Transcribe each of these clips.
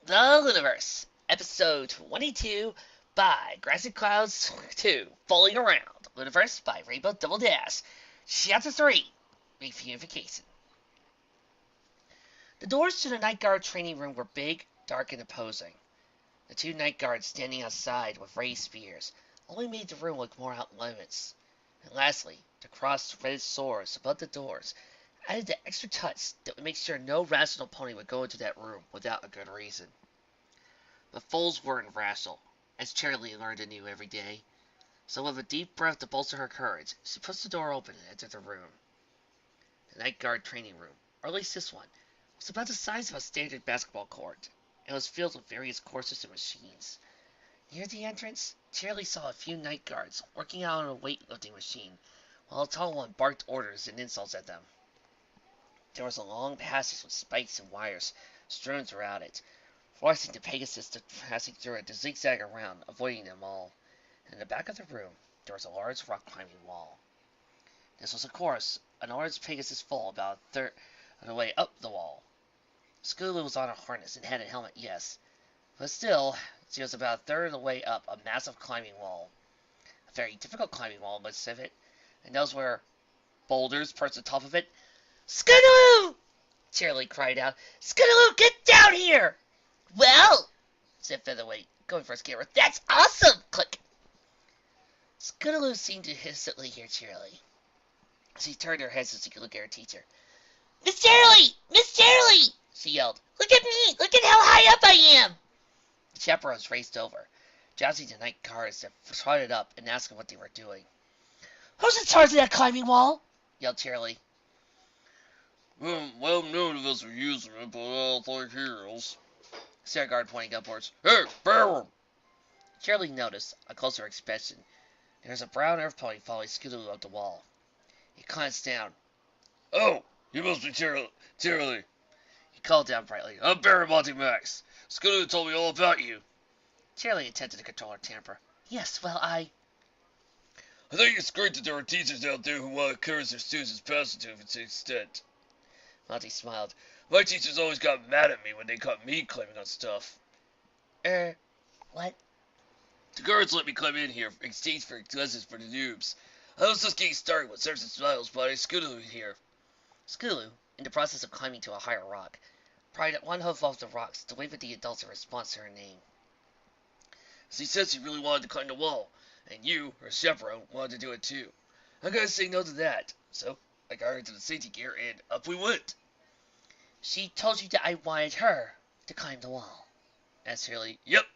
The Lunaverse, episode 22 by Grassy Clouds 2, Foaling Around. Lunaverse by Rainbow Double Dash. Chapter 3, Reunification. The doors to the night guard training room were big, dark, and imposing. The two night guards standing outside with raised spears only made the room look more out limits. And lastly, the crossed-threaded swords above the doors added the extra touch that would make sure no rational pony would go into that room without a good reason. But foals weren't rational, as Cherilee learned anew every day. So with a deep breath to bolster her courage, she pushed the door open and entered the room. The night guard training room, or at least this one, was about the size of a standard basketball court, and was filled with various courses and machines. Near the entrance, Cherilee saw a few night guards working out on a weightlifting machine, while a tall one barked orders and insults at them. There was a long passage with spikes and wires strewn throughout it, forcing the Pegasus to passing through it to zigzag around, avoiding them all. And in the back of the room, there was a large rock-climbing wall. This was, of course, an large Pegasus foal about a third of the way up the wall. Cherilee was on a harness and had a helmet, yes, but still, she was about a third of the way up a massive climbing wall. A very difficult climbing wall, most of it, and those were boulders perched on top of it. "Scootaloo!" Cherilee cried out. "Scootaloo, get down here!" "Well," said Featherweight, going for his camera, "that's awesome!" Click. Scootaloo seemed to instantly hear Cherilee. She turned her head so she could look at her teacher. "Miss Cherilee! Miss Cherilee!" she yelled. "Look at me! Look at how high up I am!" The chaperones raced over, jousting the night guards that trotted up and asking what they were doing. "Who's in charge of that climbing wall?" yelled Cherilee. Well, none of us are using it, but I'll like heroes," said a guard pointing upwards. "Hey, bear him!" Cherilee noticed a closer inspection. There was a brown earth pony following Scootaloo up the wall. He glanced down. "Oh, you must be Cherilee," he called down brightly. "I'm Barry Monty Max. Scootaloo told me all about you." Cherilee attempted to control her temper. "Yes, well, I think it's great that there are teachers out there who want to encourage their students as positive to an extent." Monty smiled. "My teachers always got mad at me when they caught me climbing on stuff." What?" "The guards let me climb in here in exchange for lessons for the noobs. I was just getting started when Sergeant Smiles brought Scootaloo here." Scootaloo, in the process of climbing to a higher rock, pried one hoof off the rocks to wave at the adults in response to her name. She said she really wanted to climb the wall, and you, her chaperone, wanted to do it too. I gotta say no to that, so I got her into the safety gear, and up we went. "She told you that I wanted her to climb the wall?" asked Cherilee. "Yep."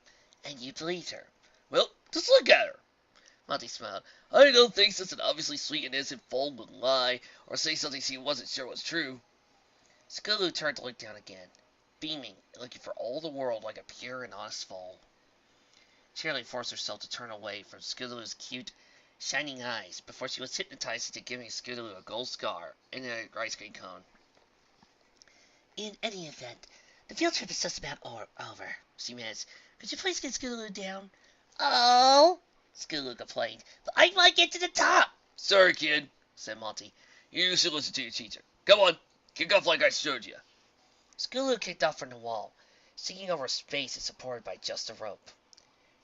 "And you believed her?" "Well, just look at her." Monty smiled. "I don't think such an obviously sweet and innocent foal would lie, or say something she wasn't sure was true." Scootaloo turned to look down again, beaming and looking for all the world like a pure and honest foal. Cherilee forced herself to turn away from Scootaloo's cute, shining eyes before she was hypnotized into giving Scootaloo a gold scar and an ice cream cone. "In any event, the field trip is just about over," she managed. "Could you please get Scootaloo down?" "Oh," Scootaloo complained, "but I want to get to the top." "Sorry, kid," said Monty. "You should listen to your teacher. Come on, kick off like I showed you." Scootaloo kicked off from the wall, sinking over space and supported by just a rope.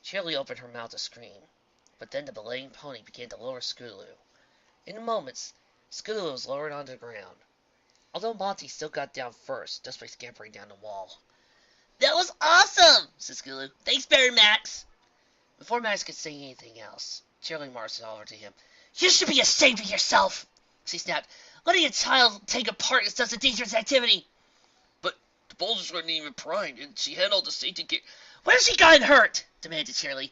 Cherilee opened her mouth to scream, but then the belaying pony began to lower Scootaloo. In a moment, Scootaloo was lowered onto the ground, although Monty still got down first, just by scampering down the wall. "That was awesome!" said Scootaloo. "Thanks, Barry Max." Before Max could say anything else, Cherilee marched over to him. "You should be ashamed of yourself!" she snapped. "Letting a child take a part in such a dangerous activity!" "But the boulders weren't even primed, and she had all the safety gear." "Where's she gotten hurt?" demanded Cherilee.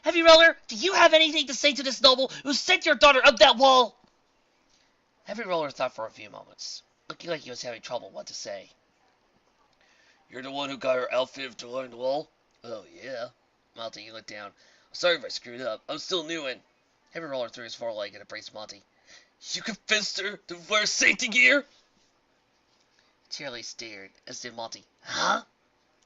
"Heavy Roller, do you have anything to say to this noble who sent your daughter up that wall?" Heavy Roller thought for a few moments, looking like he was having trouble what to say. "You're the one who got her outfitted to climb the wall?" "Oh, yeah." Monty looked down. "Sorry if I screwed up. I'm still new and—" Heavy Roller threw his foreleg and embraced Monty. "You convinced her to wear safety gear?" Cherilee stared, as did Monty. "Huh?"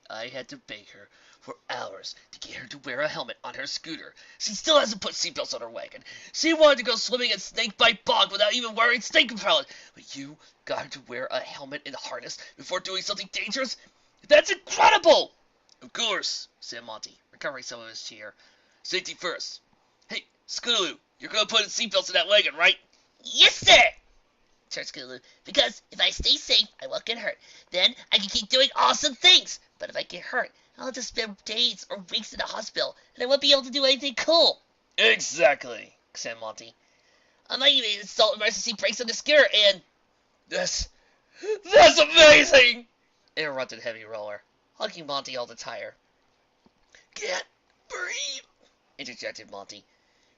"I had to beg her for hours to get her to wear a helmet on her scooter. She still hasn't put seatbelts on her wagon. She wanted to go swimming in Snakebite Bog without even wearing snake propellant. But you got her to wear a helmet and harness before doing something dangerous? That's incredible!" Of course, said Monty, recovering some of his cheer. Safety first. Hey, Scootaloo, you're gonna put seatbelts in that wagon, right? Yes, sir! Said Scootaloo, because if I stay safe, I won't get hurt. Then I can keep doing awesome things. But if I get hurt, I'll have to spend days or weeks in the hospital, and I won't be able to do anything cool. Exactly, said Monty. I might even install emergency brakes on the scooter and... That's amazing! Interrupted Heavy Roller, hugging Monty all the tire. Can't breathe, Interjected Monty.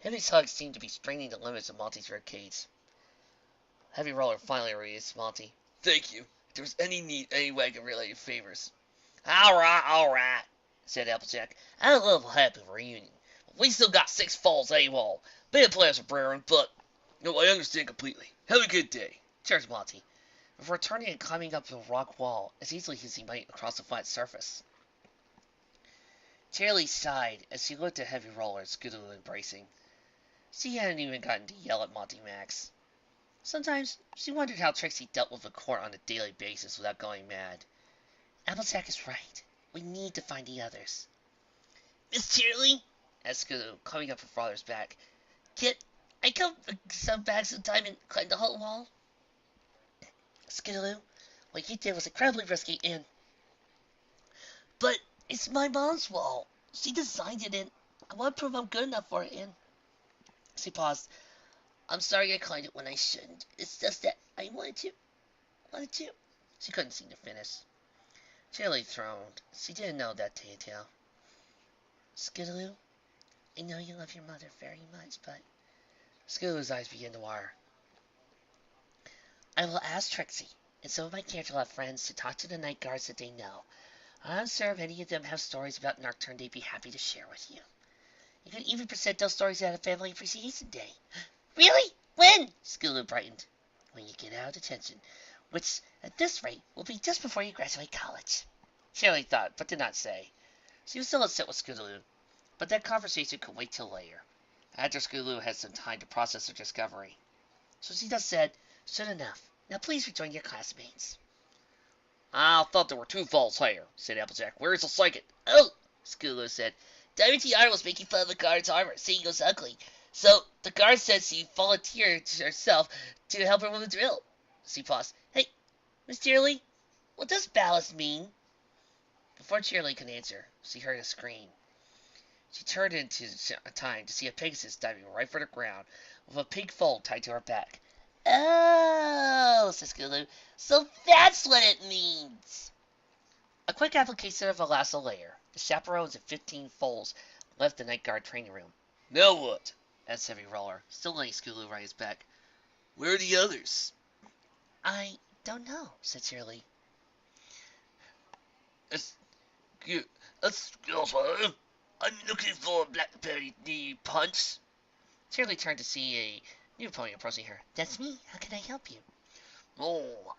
Heavy's hug seemed to be spraining the limits of Monty's ribcage. Heavy Roller finally released Monty. Thank you. If there was any need, any wagon-related favors. All right, said Applejack. I'm a little happy for a reunion. We still got 6 falls AWOL. Been a pleasure, Brerin, but... No, I understand completely. Have a good day. Cheers, Monty. Before turning and climbing up the rock wall as easily as he might across the flat surface. Cherilee sighed as she looked at Heavy Roller and Scootaloo embracing. She hadn't even gotten to yell at Monty Max. Sometimes she wondered how Trixie dealt with the court on a daily basis without going mad. Applejack is right. We need to find the others. Miss Cherilee, asked Scootaloo, coming up her father's back. Can I come some back sometime and climb the whole wall? Scootaloo, what you did was incredibly risky and... But it's my mom's wall. She designed it and I want to prove I'm good enough for it and... She paused. I'm sorry I climbed it when I shouldn't. It's just that I wanted to. She couldn't seem to finish. Cherilee throned. She didn't know that detail. Scootaloo, I know you love your mother very much, but... Scootaloo's eyes began to water. I will ask Trixie and some of my Canterlot friends to talk to the night guards that they know. I'm sure if any of them have stories about Nocturne, they'd be happy to share with you. You could even present those stories at a Family Appreciation Day. Really? When? Scootaloo brightened. When you get out of detention, which, at this rate, will be just before you graduate college. Cherilee thought, but did not say. She was still upset with Scootaloo, but that conversation could wait till later, after Scootaloo had some time to process her discovery. So she just said, soon enough. Now please rejoin your classmates. I thought there were 2 falls here, said Applejack. Where's the second? Oh, Scootaloo said. WTR was making fun of the guard's armor, saying it was ugly. So the guard said she volunteered herself to help her with the drill. She paused. Hey, Miss Cherilee, what does ballast mean? Before Cherilee could answer, she heard a scream. She turned into time to see a Pegasus diving right for the ground with a pink foal tied to her back. Oh, said Scootaloo, so that's what it means. A quick application of a lasso layer. The chaperones and 15 foals left the night guard training room. Now what? Asked Heavy Roller, still letting Scootaloo ride his back. Where are the others? I don't know, said Cherilee. I'm looking for a blackberry knee punch. Cherilee turned to see a new pony approaching her. That's me. How can I help you? Oh,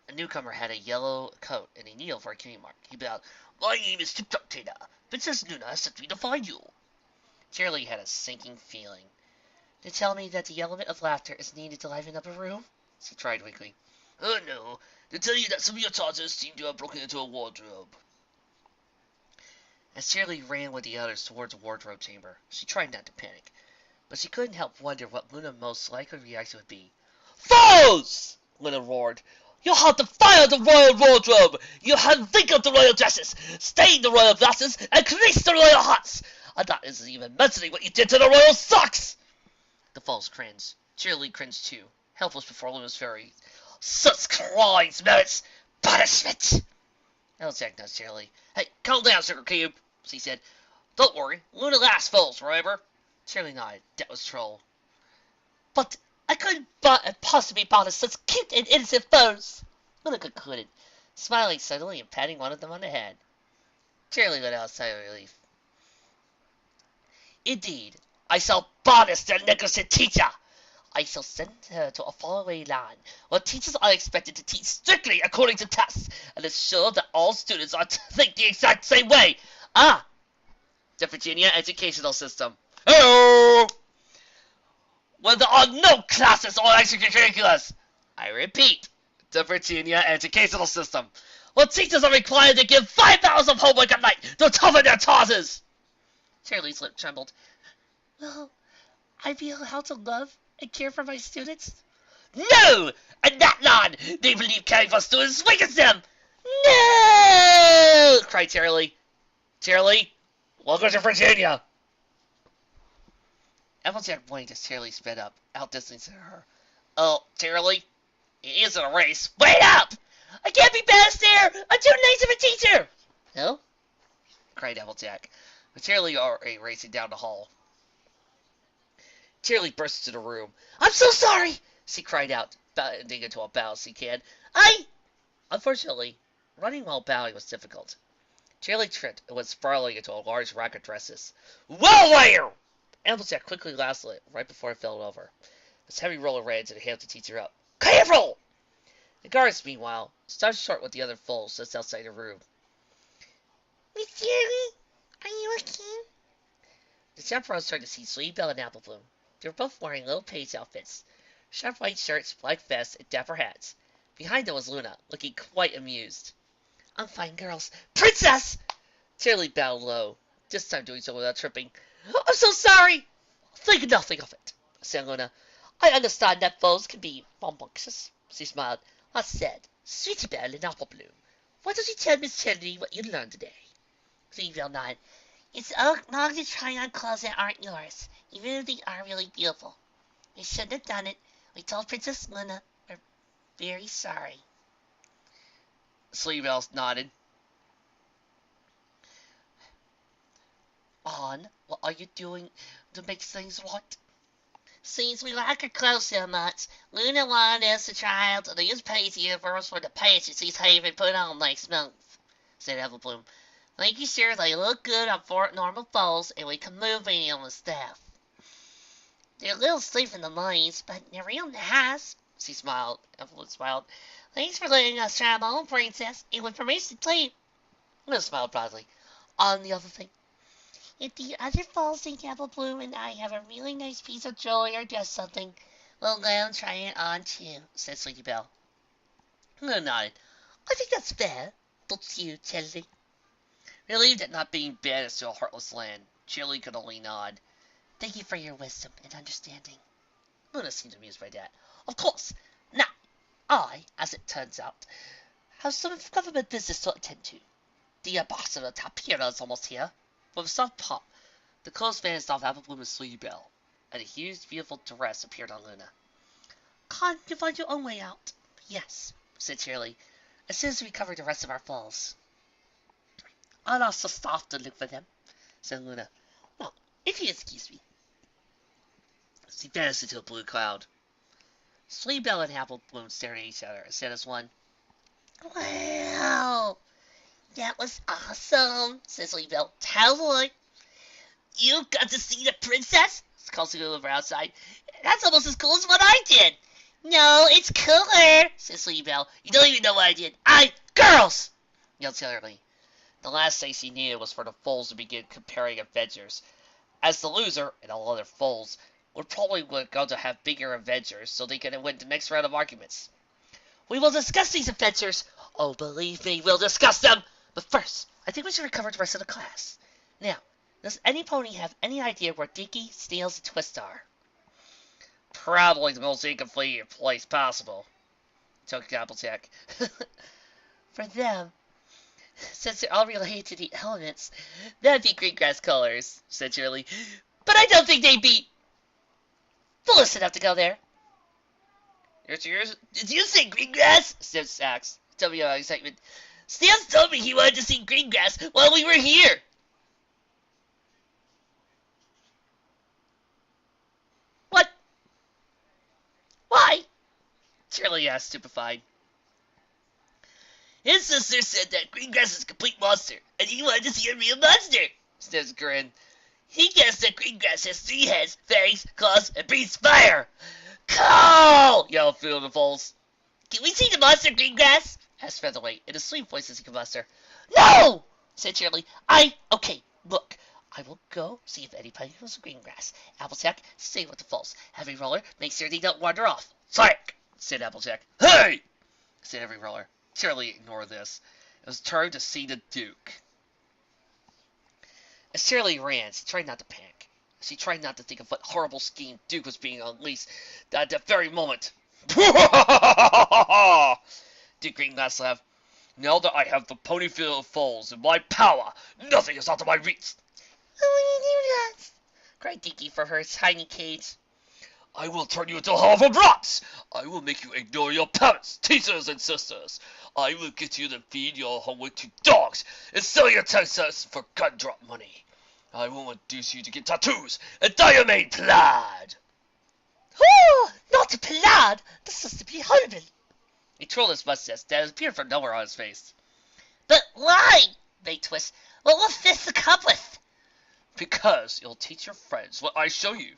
a newcomer had a yellow coat and a needle for a cutie mark. He bowed. My name is Tip Top Tater. Princess Luna sent me to find you. Cherilee had a sinking feeling. To tell me that the element of laughter is needed to liven up a room? She tried weakly. Oh no, to tell you that some of your charges seem to have broken into a wardrobe. As Cherilee ran with the others towards the wardrobe chamber, she tried not to panic, but she couldn't help wonder what Luna's most likely reaction would be. Foals! Luna roared. You have defiled the royal wardrobe! You have wrinkled the royal dresses, stained the royal glasses, and creased the royal hats! And that isn't even mentioning what you did to the royal socks! The foals cringed. Cherilee cringed too, helpless before Luna's fury. Such crimes merits punishment! Applejack nudged Cherilee. Hey, calm down, Sugar Cube, she said. Don't worry, Luna laughs foals, remember? Cherilee nodded. That was Troll. But I couldn't possibly bother such cute and innocent foes, Luna concluded, smiling suddenly and patting one of them on the head. Cherilee let out a sigh of relief. Indeed, I shall banish the negligent teacher. I shall send her to a faraway land where teachers are expected to teach strictly according to tests and ensure that all students are to think the exact same way. Ah, the Virginia educational system. Oh! Where there are no classes or extracurriculars. I repeat, the Virginia educational system. Well, teachers are required to give 5 hours of homework a night to toughen their tosses. Cherilee's lip trembled. Well, I feel how to love and care for my students. No! And that line, they believe caring for students weakens them. No! Cried Cherilee. Cherilee, welcome to Virginia. Applejack blinked as Cherilee sped up, outdistancing her. Oh, Cherilee, it isn't a race. Wait up! I can't be past there! I'm too nice of a teacher! No? Cried Applejack, with Cherilee already racing down the hall. Cherilee burst into the room. I'm so sorry! She cried out, bounding into a bouncy can. Unfortunately, running while bounding was difficult. Cherilee tripped and went spiraling into a large rack of dresses. Well, there! Applejack quickly lasted it right before it fell over. His heavy roller ran to the hand to teach her up. Careful! The guards, meanwhile, stopped short with the other foals just outside the room. Miss Cherilee, are you okay? The chaperones turned to see Sweetie Belle and Apple Bloom. They were both wearing little page outfits. Sharp white shirts, black vests, and dapper hats. Behind them was Luna, looking quite amused. I'm fine, girls. Princess! Cherilee bowed low, this time doing so without tripping. I'm so sorry! Think nothing of it, said Luna. I understand that foes can be rambunctious. She smiled. I said, Sweetie Belle and Apple Bloom, why don't you tell Miss Cherilee what you learned today? Sweetie Belle nodded. It's wrong to try on clothes that aren't yours, even if they are really beautiful. We shouldn't have done it. We told Princess Luna we're very sorry. Sweetie Belle nodded. On, what are you doing to make things right? Since we like her clothes so much, Luna wanted us to try out the newspaper universe for the pants she's having put on next month, said Apple Bloom. Making sure they look good on Fort Normal Falls and we can move any on the staff. They're a little stiff in the lines, but they're real nice. She smiled. Apple Bloom smiled. Thanks for letting us try them on, Princess, and with permission too. Luna smiled proudly. On the other thing, if the other falls think Apple Bloom and I have a really nice piece of jewelry or just something, we'll go and try it on too, said Sweetie Belle. Luna nodded. I think that's fair, don't you, Cherilee? Relieved at not being banished to a heartless land, Cherilee could only nod. Thank you for your wisdom and understanding. Luna seemed amused by that. Of course. Now, I, as it turns out, have some government business to attend to. The ambassador Tapira is almost here. With a soft pop, the clothes vanished off Apple Bloom and Sweetie Belle, and a huge, beautiful dress appeared on Luna. Can't you find your own way out? Yes, said Cherilee, as soon as we cover the rest of our falls. I'll ask the staff to look for them, said Luna. Well, if you excuse me. She vanished into a blue cloud. Sweetie Belle and Apple Bloom stared at each other and said as one, Wow, that was awesome, said Sweetie Belle. Tell what? You got to see the princess? Called Sweetie Belle outside. That's almost as cool as what I did. No, it's cooler, said Sweetie Belle. You don't even know what I did. Girls! Yelled Cherilee. The last thing she needed was for the foals to begin comparing adventures, as the loser, and all other foals, would probably go to have bigger adventures so they can win the next round of arguments. We will discuss these adventures. Oh, believe me, we'll discuss them. But first, I think we should recover the rest of the class. Now, does any pony have any idea where Dinky, Snails, and Twist are? Probably the most incomplete place possible, took Applejack. For them, since they're all related to the elements, that'd be green grass colors, said Cherilee. But I don't think they'd be foolish enough to go there. Did you say green grass? Sniffed Sax. Tell me about excitement. Snails told me he wanted to see green grass while we were here. What? Why? Cherilee asked, stupefied. His sister said that Greengrass is a complete monster, and he wanted to see a real monster. Sniffs grinned. He guessed that Greengrass has 3 heads, fangs, claws, and breathes fire. Cool! Yelled Phil the Foals. Can we see the monster, Greengrass? Asked Featherweight in a sweet voice as he could muster. No! Said Cherilee. Okay, look. I will go see if anybody knows Greengrass. Applejack, stay with the Foals. Heavy Roller, make sure they don't wander off. Psych! Said Applejack. Hey! Said Heavy Roller. Cherilee ignored this. It was time to see the Duke. As Cherilee ran, she tried not to panic. She tried not to think of what horrible scheme Duke was being unleashed at that very moment. Duke Greenglass laughed. Now that I have the Ponyville foals in my power, nothing is out of my reach. How will you do that? Cried Dinky from her tiny cage. I will turn you into half of rocks. I will make you ignore your parents, teachers, and sisters. I will get you to feed your homework to dogs and sell your Texas for gun-drop money. I will induce you to get tattoos and dye your mane plaid. Oh, not plaid. This is to be horrible. He twirled his mustache that appeared from nowhere on his face. But why? They twist. What will this accomplish? Because you'll teach your friends what I show you.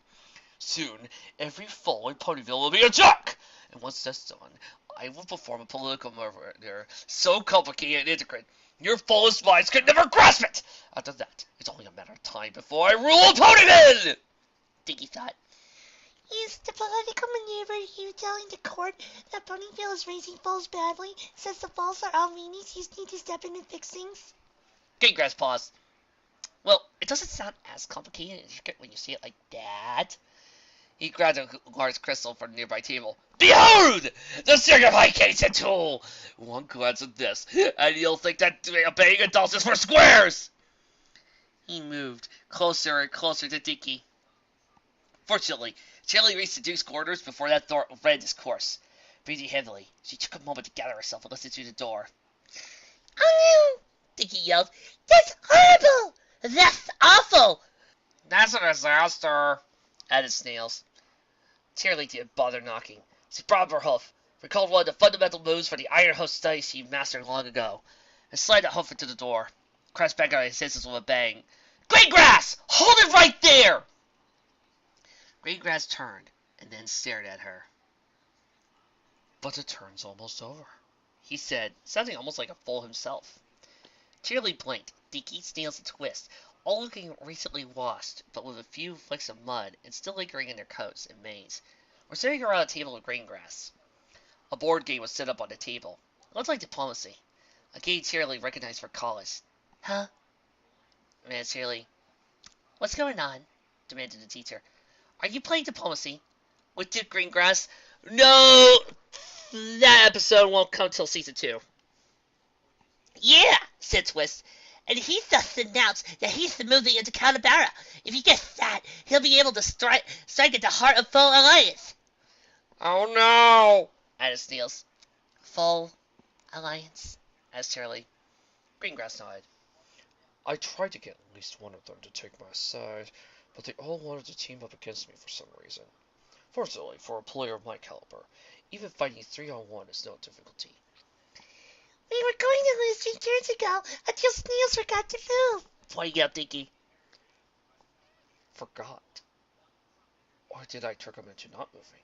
Soon, every foal in Ponyville will be a jerk. And once that's done, I will perform a political murder so complicated and intricate, your foolish minds could never grasp it. After that, it's only a matter of time before I rule Ponyville. Dinky thought. Is the political maneuver you telling the court that Ponyville is raising foals badly, since the foals are all weenies, you need to step in and fix things? Greengrass paused. Well, it doesn't sound as complicated and intricate when you see it like that. He grabbed a large crystal from a nearby table. Behold! The signification tool! One glance at this, and you'll think that obeying adults is for squares! He moved closer and closer to Dinky. Fortunately, Cherilee reached the Duke's quarters before that thought ran its course. Breathing heavily, she took a moment to gather herself and listen to the door. Oh no! Dinky yelled. That's horrible! That's awful! That's a disaster, added Snails. Cherilee didn't bother knocking. She brought up her hoof, recalled one of the fundamental moves for the iron hoof study she mastered long ago, and slid the hoof into the door. Crashed back on his senses with a bang. Greengrass! Hold it right there! Greengrass turned, and then stared at her. But the turn's almost over, He said, sounding almost like a foal himself. Cherilee blinked, Dinky, Snails, and Twist, all looking recently washed, but with a few flecks of mud and still lingering in their coats and manes, were sitting around a table of Greengrass. A board game was set up on the table. It looked like diplomacy, a game Cherilee recognized for college. Huh? Demanded Cherilee. What's going on? Demanded the teacher. Are you playing diplomacy? With Duke Greengrass? No! That episode won't come till season 2. Yeah, said Twist. And he's just announced that he's moving into Canterlot. If he gets that, he'll be able to strike at the heart of Foal Alliance. Oh no! Added Snails. Foal Alliance? Asked Cherilee. Greengrass nodded. I tried to get at least one of them to take my side, but they all wanted to team up against me for some reason. Fortunately, for a player of my caliber, even fighting 3-on-1 is no difficulty. We were going to lose 3 turns ago until Snails forgot to move. Pointing out Dinky. Forgot? Or did I trick him into not moving?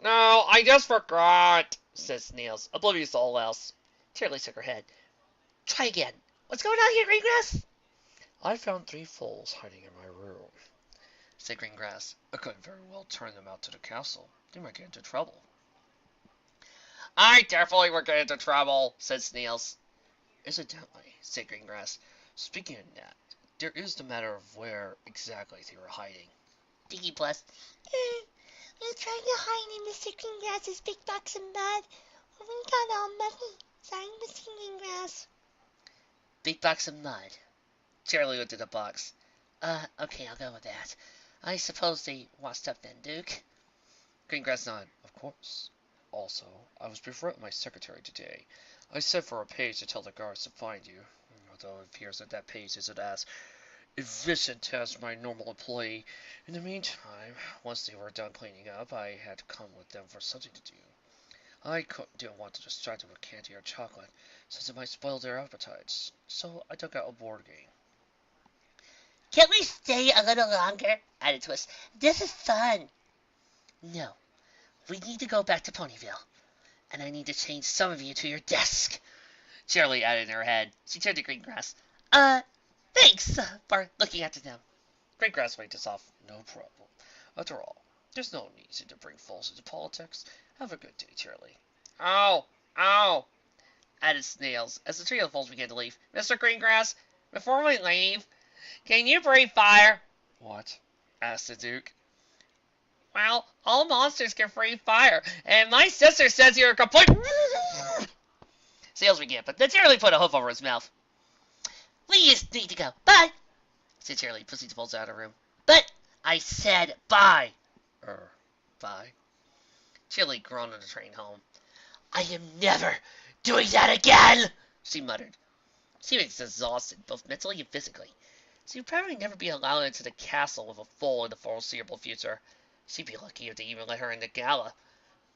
No, I just forgot, said Snails, oblivious to all else. Cherilee shook her head. Try again. What's going on here, Greengrass? I found 3 foals hiding in my room, said Greengrass. I couldn't very well turn them out to the castle. They might get into trouble. I definitely will get into trouble, said Snails. Incidentally, said Greengrass, speaking of that, there is the matter of where exactly they were hiding. Dinky blessed. We're trying to hide in Mr. Greengrass's big box of mud. We got all muddy. Sorry, Mr. Greengrass. Big box of mud. Cherilee looked at the box. Okay, I'll go with that. I suppose they washed up then, Duke? Greengrass nodded. Of course. Also, I was befriending my secretary today. I sent for a page to tell the guards to find you, although it appears that that page isn't as efficient as my normal employee. In the meantime, once they were done cleaning up, I had to come with them for something to do. I didn't want to distract them with candy or chocolate, since it might spoil their appetites, so I took out a board game. Can't we stay a little longer? Added Twist. This is fun. No. We need to go back to Ponyville. And I need to change some of you to your desk. Cherilee added in her head. She turned to Greengrass. Thanks for looking after them. Greengrass waved us off. No problem. After all, there's no need to bring foals into politics. Have a good day, Cherilee. Ow! Ow! added Snails, as the trio of foals began to leave. Mr. Greengrass, before we leave, can you breathe fire? What? Asked the Duke. Well, all monsters can breathe fire, and my sister says you're a complete... Snails began, but then Cherilee put a hoof over his mouth. We just need to go. Bye, said Cherilee, pushing the foals out of the room. But I said bye. Bye. Cherilee groaned on the train home. I am never doing that again, she muttered. She was exhausted, both mentally and physically. She would probably never be allowed into the castle with a foal in the foreseeable future. She'd be lucky if they even let her in the gala.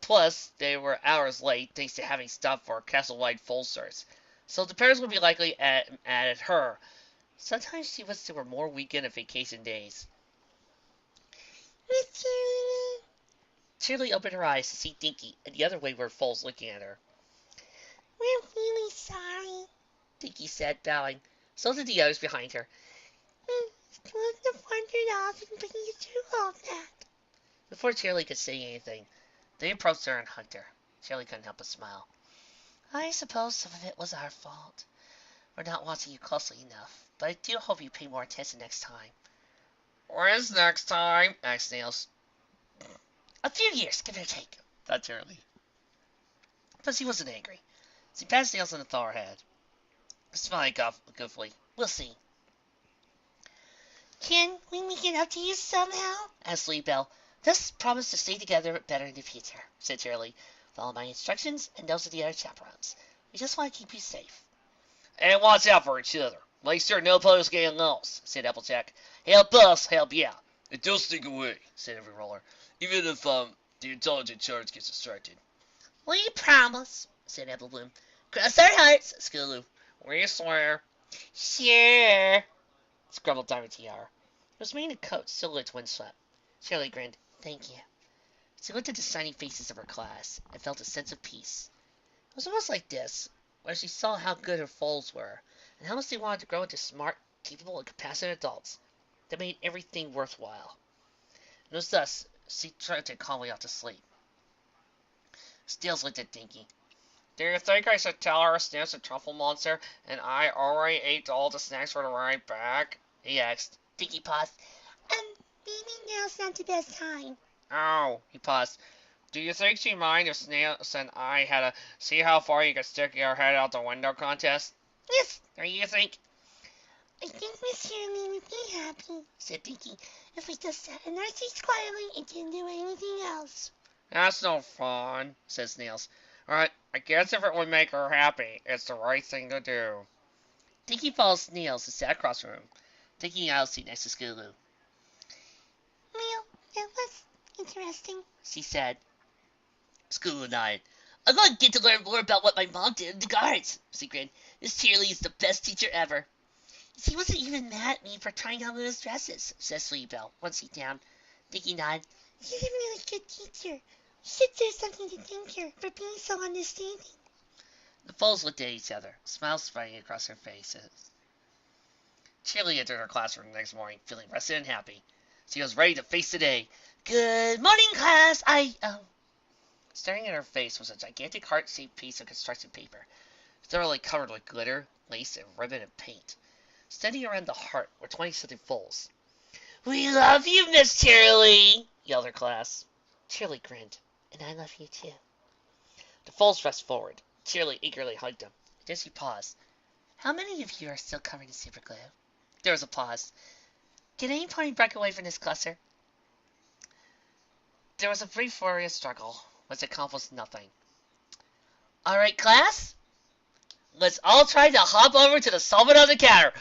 Plus, they were hours late thanks to having stopped for a castle-wide foal search, so the parents would be likely at her. Sometimes she wished there were more weekend and vacation days. Cherilee opened her eyes to see Dinky and the other wayward foals looking at her. We're really sorry, Dinky said, bowing. So did the others behind her. We wouldn't have wandered off and been you through all that. Before Cherilee could say anything, they approached her and hugged her. Cherilee couldn't help but smile. I suppose some of it was our fault. We're not watching you closely enough, but I do hope you pay more attention next time. When's next time? Asked Snails. A few years, give or take, thought Cherilee. But she wasn't angry. She patted Snails on the forehead, smiling goofily. We'll see. Can we make it up to you somehow? Asked Lee Bell. Just promise to stay together better in the future, said Cherilee. Follow my instructions and those of the other chaperones. We just want to keep you safe. And watch out for each other. Make sure no players get lost, said Applejack. Help us, help yeah. And don't stick away, said every roller. Even if, the intelligent charge gets distracted. We promise, said Applebloom. Cross our hearts, Skiloo. We swear. Sure, Scrabbled Diamond Tiara. It was made in a coat, silhouette windswept. Cherilee grinned. Thank you. She looked at the shining faces of her class and felt a sense of peace. It was almost like this, where she saw how good her foals were, and how much they wanted to grow into smart, capable, and compassionate adults that made everything worthwhile. It was thus she drifted calmly off to sleep. Snails looked at Dinky. Do you think I should tell her Sniff's a truffle monster, and I already ate all the snacks for the ride back? He asked. Dinky paused. Maybe now's not the best time. Oh, he paused. Do you think she'd mind if Snails and I had a see how far you could stick your head out the window contest? Yes. Do you think? I think Miss Cherilee would be happy, said Dinky, if we just sat in our seats quietly and didn't do anything else. That's no fun, said Snails. Alright, I guess if it would make her happy, it's the right thing to do. Dinky followed Snails and sat across the room, taking out a seat next to Skiloo. Well, that was interesting, she said. Skiloo nodded. I'm going to get to learn more about what my mom did in the guards, she grinned. Miss Cherilee is the best teacher ever. She wasn't even mad at me for trying on Luna's dresses, said Sleepbell, one seat down. Dinky nodded. She's a really good teacher. You should do something to thank her for being so understanding. The foals looked at each other, smiles spreading across their faces. Cherilee entered her classroom the next morning, feeling rested and happy. She was ready to face the day. Good morning, class. Staring at her face was a gigantic heart-shaped piece of construction paper, thoroughly covered with glitter, lace, and ribbon and paint. Standing around the heart were 20-something foals. We love you, Miss Cherilee, yelled her class. Cherilee grinned. And I love you, too. The foals rushed forward. Cherilee eagerly hugged them. Then she paused. How many of you are still covered in super glue? There was a pause. Can any pony break away from this cluster? There was a brief furious struggle, which accomplished nothing. All right, class? Let's all try to hop over to the summit of the counter.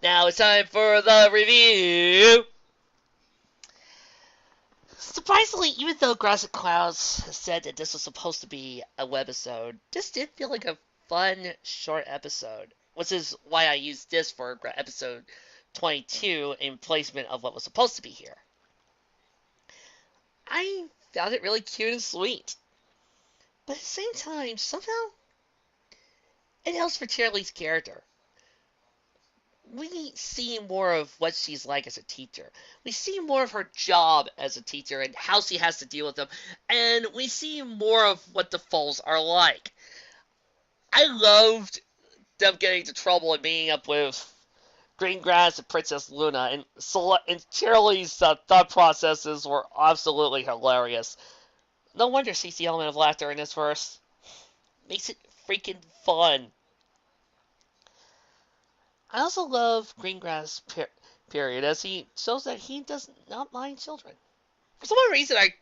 Now it's time for the review. Surprisingly, even though Grass and Clouds said that this was supposed to be a webisode, this did feel like a fun, short episode, which is why I used this for episode 22 in placement of what was supposed to be here. I found it really cute and sweet. But at the same time, somehow, it helps for Cherilee's character. we see more of what she's like as a teacher. We see more of her job as a teacher and how she has to deal with them. And we see more of what the foals are like. I loved them getting into trouble and meeting up with Greengrass and Princess Luna. And Cherilee's thought processes were absolutely hilarious. No wonder she sees the element of laughter in this verse. Makes it freaking fun. I also love Greengrass period as he shows that he does not mind children. For some reason, I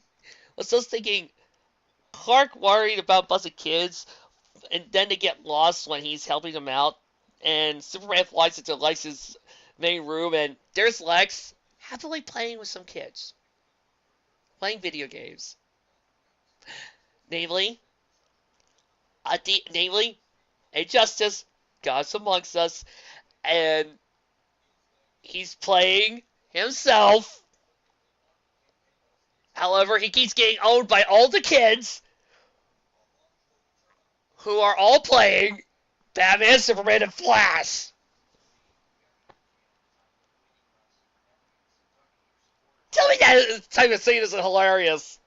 was just thinking Clark worried about a bunch of kids, and then they get lost when he's helping them out, and Superman flies into Lex's main room, and there's Lex happily playing with some kids, playing video games. Namely, a justice, God's amongst us, and he's playing himself. However, he keeps getting owned by all the kids who are all playing Batman, Superman, and Flash. Tell me that type of scene isn't hilarious.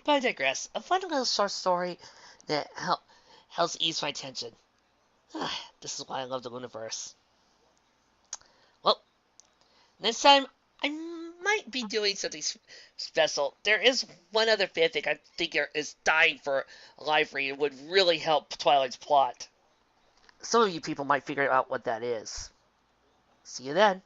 But I digress. A fun little short story that helps ease my tension. This is why I love the Lunaverse. Well, next time I might be doing something special. There is one other fanfic I think is dying for a live read and would really help Twilight's plot. Some of you people might figure out what that is. See you then.